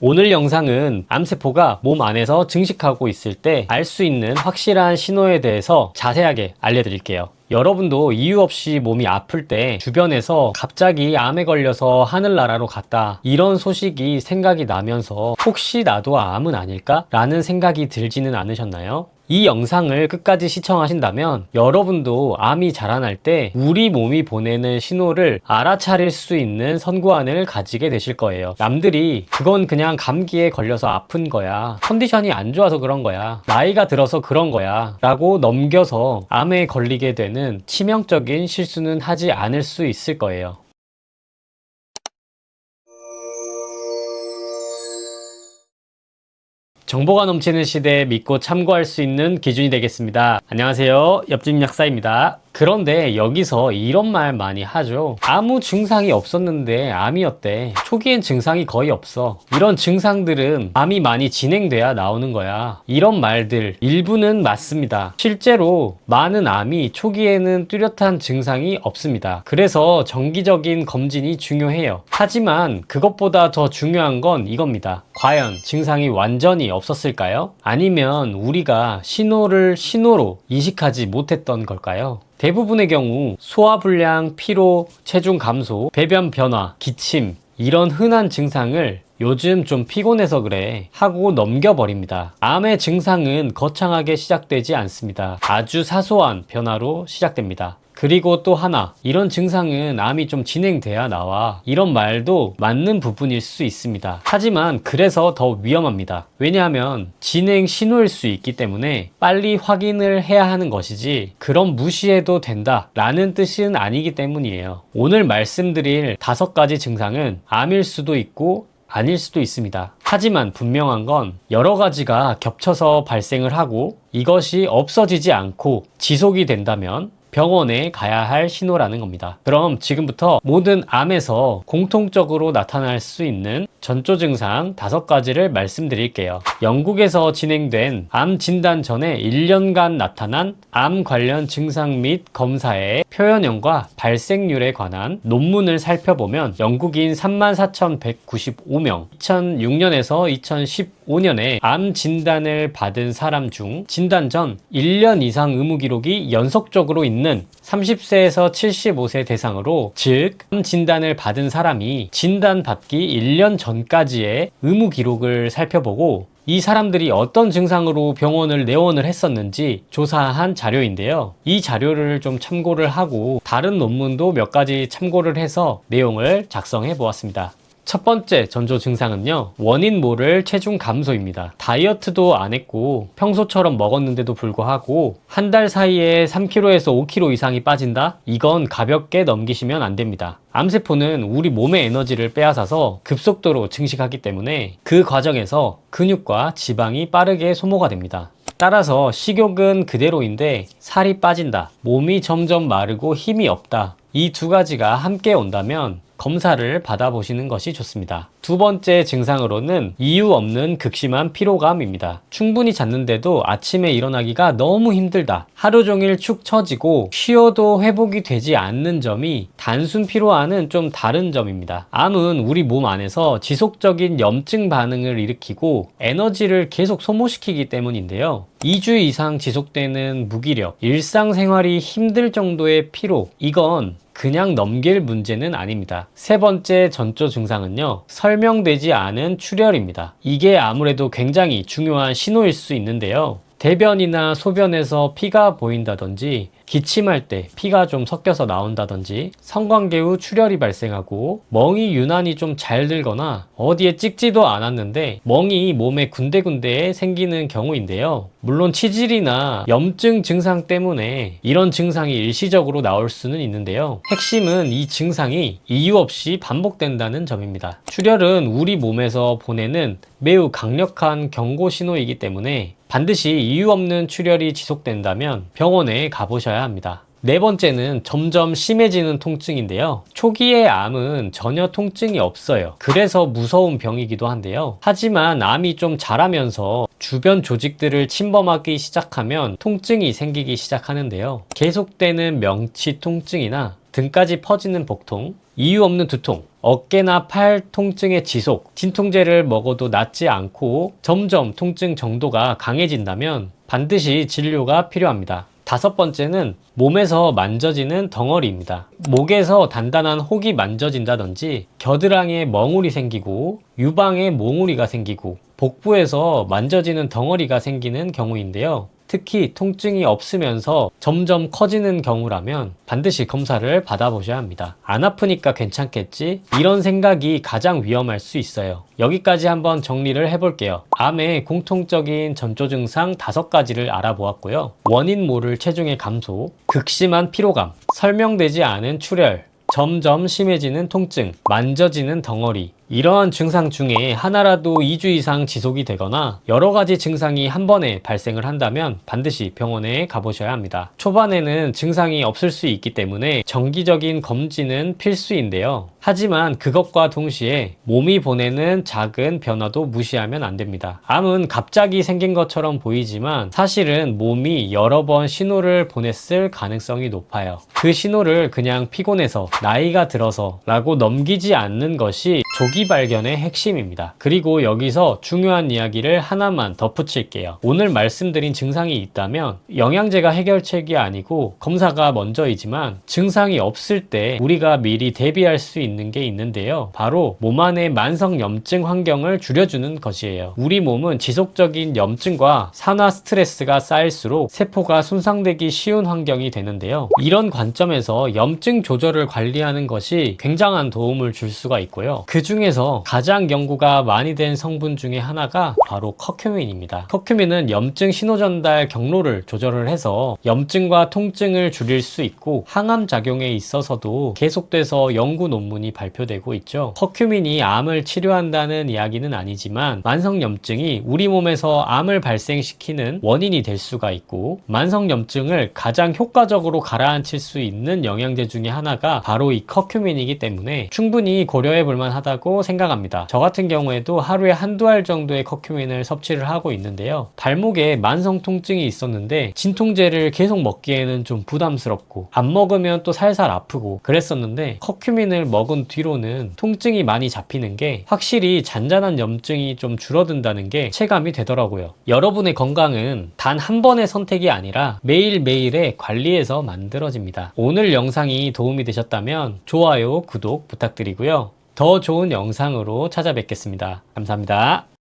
오늘 영상은 암세포가 몸 안에서 증식하고 있을 때 알 수 있는 확실한 신호에 대해서 자세하게 알려드릴게요. 여러분도 이유 없이 몸이 아플 때 주변에서 갑자기 암에 걸려서 하늘나라로 갔다 이런 소식이 생각이 나면서 혹시 나도 암은 아닐까? 라는 생각이 들지는 않으셨나요? 이 영상을 끝까지 시청하신다면 여러분도 암이 자라날 때 우리 몸이 보내는 신호를 알아차릴 수 있는 선구안을 가지게 되실 거예요. 남들이 그건 그냥 감기에 걸려서 아픈 거야, 컨디션이 안 좋아서 그런 거야, 나이가 들어서 그런 거야 라고 넘겨서 암에 걸리게 되는 치명적인 실수는 하지 않을 수 있을 거예요. 정보가 넘치는 시대에 믿고 참고할 수 있는 기준이 되겠습니다. 안녕하세요, 옆집 약사입니다. 그런데 여기서 이런 말 많이 하죠. 아무 증상이 없었는데 암이었대. 초기엔 증상이 거의 없어. 이런 증상들은 암이 많이 진행돼야 나오는 거야. 이런 말들 일부는 맞습니다. 실제로 많은 암이 초기에는 뚜렷한 증상이 없습니다. 그래서 정기적인 검진이 중요해요. 하지만 그것보다 더 중요한 건 이겁니다. 과연 증상이 완전히 없었을까요? 아니면 우리가 신호를 신호로 인식하지 못했던 걸까요? 대부분의 경우 소화불량, 피로, 체중 감소, 배변 변화, 기침 이런 흔한 증상을 요즘 좀 피곤해서 그래 하고 넘겨버립니다. 암의 증상은 거창하게 시작되지 않습니다. 아주 사소한 변화로 시작됩니다. 그리고 또 하나, 이런 증상은 암이 좀 진행돼야 나와, 이런 말도 맞는 부분일 수 있습니다. 하지만 그래서 더 위험합니다. 왜냐하면 진행 신호일 수 있기 때문에 빨리 확인을 해야 하는 것이지 그럼 무시해도 된다 라는 뜻은 아니기 때문이에요. 오늘 말씀드릴 5가지 증상은 암일 수도 있고 아닐 수도 있습니다. 하지만 분명한 건 여러 가지가 겹쳐서 발생을 하고 이것이 없어지지 않고 지속이 된다면 병원에 가야 할 신호라는 겁니다. 그럼 지금부터 모든 암에서 공통적으로 나타날 수 있는 전조 증상 5가지를 말씀드릴게요. 영국에서 진행된 암 진단 전에 1년간 나타난 암 관련 증상 및 검사의 표현형과 발생률에 관한 논문을 살펴보면 영국인 34,195명, 2006년에서 2015년에 암 진단을 받은 사람 중 진단 전 1년 이상 의무 기록이 연속적으로 있는 30세에서 75세 대상으로, 즉 암 진단을 받은 사람이 진단받기 1년 전까지의 의무 기록을 살펴보고 이 사람들이 어떤 증상으로 병원을 내원을 했었는지 조사한 자료인데요. 이 자료를 좀 참고를 하고 다른 논문도 몇 가지 참고를 해서 내용을 작성해 보았습니다. 첫 번째 전조 증상은요, 원인 모를 체중 감소입니다. 다이어트도 안 했고 평소처럼 먹었는데도 불구하고 한 달 사이에 3kg에서 5kg 이상이 빠진다? 이건 가볍게 넘기시면 안 됩니다. 암세포는 우리 몸의 에너지를 빼앗아서 급속도로 증식하기 때문에 그 과정에서 근육과 지방이 빠르게 소모가 됩니다. 따라서 식욕은 그대로인데 살이 빠진다, 몸이 점점 마르고 힘이 없다, 이 2가지가 함께 온다면 검사를 받아보시는 것이 좋습니다. 2번째 증상으로는 이유 없는 극심한 피로감입니다. 충분히 잤는데도 아침에 일어나기가 너무 힘들다, 하루 종일 축 처지고 쉬어도 회복이 되지 않는 점이 단순 피로와는 좀 다른 점입니다. 암은 우리 몸 안에서 지속적인 염증 반응을 일으키고 에너지를 계속 소모시키기 때문인데요. 2주 이상 지속되는 무기력, 일상생활이 힘들 정도의 피로, 이건 그냥 넘길 문제는 아닙니다. 3번째 전조 증상은요, 설명되지 않은 출혈입니다. 이게 아무래도 굉장히 중요한 신호일 수 있는데요. 대변이나 소변에서 피가 보인다든지, 기침할 때 피가 좀 섞여서 나온다든지, 성관계 후 출혈이 발생하고 멍이 유난히 좀 잘 들거나 어디에 찍지도 않았는데 멍이 몸에 군데군데에 생기는 경우인데요. 물론 치질이나 염증 증상 때문에 이런 증상이 일시적으로 나올 수는 있는데요. 핵심은 이 증상이 이유 없이 반복된다는 점입니다. 출혈은 우리 몸에서 보내는 매우 강력한 경고 신호이기 때문에 반드시 이유 없는 출혈이 지속된다면 병원에 가보셔야 합니다. 4번째는 점점 심해지는 통증인데요. 초기의 암은 전혀 통증이 없어요. 그래서 무서운 병이기도 한데요. 하지만 암이 좀 자라면서 주변 조직들을 침범하기 시작하면 통증이 생기기 시작하는데요. 계속되는 명치 통증이나 등까지 퍼지는 복통, 이유 없는 두통, 어깨나 팔 통증의 지속, 진통제를 먹어도 낫지 않고 점점 통증 정도가 강해진다면 반드시 진료가 필요합니다. 다섯 번째는 몸에서 만져지는 덩어리입니다. 목에서 단단한 혹이 만져진다든지 겨드랑이에 멍울이 생기고 유방에 몽우리가 생기고 복부에서 만져지는 덩어리가 생기는 경우인데요. 특히 통증이 없으면서 점점 커지는 경우라면 반드시 검사를 받아보셔야 합니다. 안 아프니까 괜찮겠지? 이런 생각이 가장 위험할 수 있어요. 여기까지 한번 정리를 해볼게요. 암의 공통적인 전조 증상 5가지를 알아보았고요. 원인 모를 체중의 감소, 극심한 피로감, 설명되지 않은 출혈, 점점 심해지는 통증, 만져지는 덩어리, 이러한 증상 중에 하나라도 2주 이상 지속이 되거나 여러 가지 증상이 한 번에 발생을 한다면 반드시 병원에 가보셔야 합니다. 초반에는 증상이 없을 수 있기 때문에 정기적인 검진은 필수인데요. 하지만 그것과 동시에 몸이 보내는 작은 변화도 무시하면 안 됩니다. 암은 갑자기 생긴 것처럼 보이지만 사실은 몸이 여러 번 신호를 보냈을 가능성이 높아요. 그 신호를 그냥 피곤해서, 나이가 들어서 라고 넘기지 않는 것이 조기 발견의 핵심입니다. 그리고 여기서 중요한 이야기를 하나만 덧붙일게요. 오늘 말씀드린 증상이 있다면 영양제가 해결책이 아니고 검사가 먼저이지만 증상이 없을 때 우리가 미리 대비할 수 있는 게 있는데요. 바로 몸 안의 만성 염증 환경을 줄여주는 것이에요. 우리 몸은 지속적인 염증과 산화 스트레스가 쌓일수록 세포가 손상되기 쉬운 환경이 되는데요. 이런 관점에서 염증 조절을 관리하는 것이 굉장한 도움을 줄 수가 있고요. 그 중에서 가장 연구가 많이 된 성분 중에 하나가 바로 커큐민입니다. 커큐민은 염증 신호전달 경로를 조절을 해서 염증과 통증을 줄일 수 있고 항암 작용에 있어서도 계속돼서 연구 논문이 발표되고 있죠. 커큐민이 암을 치료한다는 이야기는 아니지만 만성 염증이 우리 몸에서 암을 발생시키는 원인이 될 수가 있고 만성 염증을 가장 효과적으로 가라앉힐 수 있는 영양제 중에 하나가 바로 이 커큐민이기 때문에 충분히 고려해 볼 만하다고 생각합니다. 저 같은 경우에도 하루에 한두 알 정도의 커큐민을 섭취를 하고 있는데요. 발목에 만성 통증이 있었는데 진통제를 계속 먹기에는 좀 부담스럽고 안 먹으면 또 살살 아프고 그랬었는데 커큐민을 먹은 뒤로는 통증이 많이 잡히는 게 확실히 잔잔한 염증이 좀 줄어든다는 게 체감이 되더라고요. 여러분의 건강은 단 한 번의 선택이 아니라 매일매일의 관리에서 만들어집니다. 오늘 영상이 도움이 되셨다면 좋아요, 구독 부탁드리고요. 더 좋은 영상으로 찾아뵙겠습니다. 감사합니다.